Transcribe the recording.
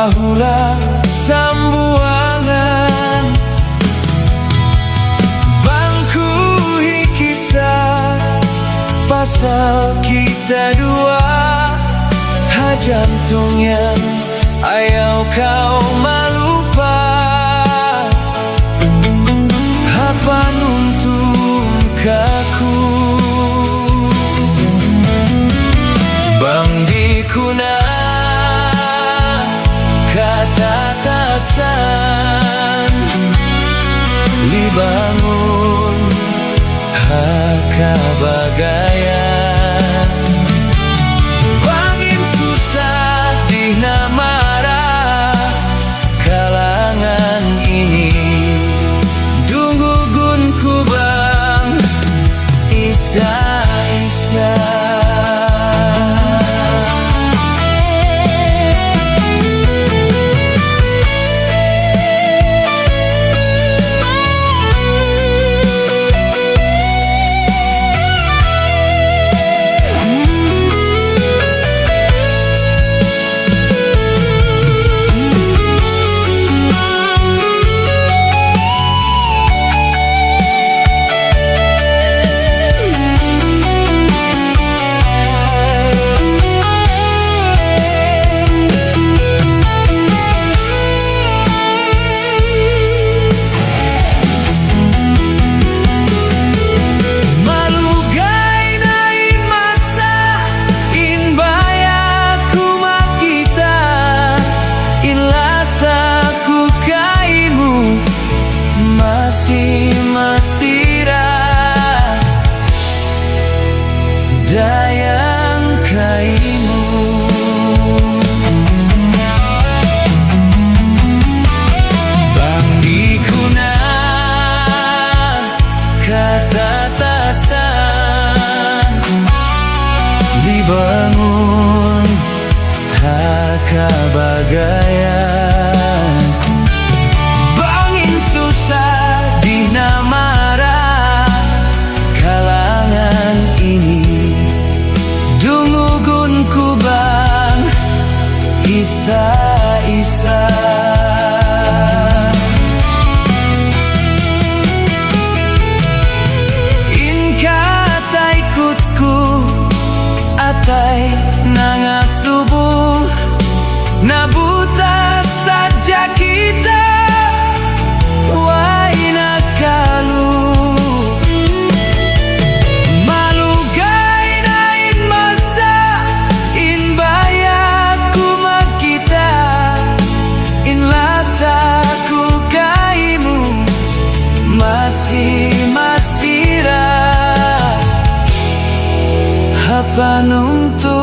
bahula sambuangan bangku kisah pasal kita dua hajantungnya ayau kau malupa apa nuntung kaku bang dikuna kata tasan libangun haka bagayan bangin susah dihna marah kalangan ini dunggugun kubang isa-isa dayang kaimu bang dikuna kata tasan dibangun haka bagayan bangin susah dihna marah kalangan ini dumugun kubang isa-isa in katai kutku atai nanga subuh nabuta saja kita waina kalu apa nuntung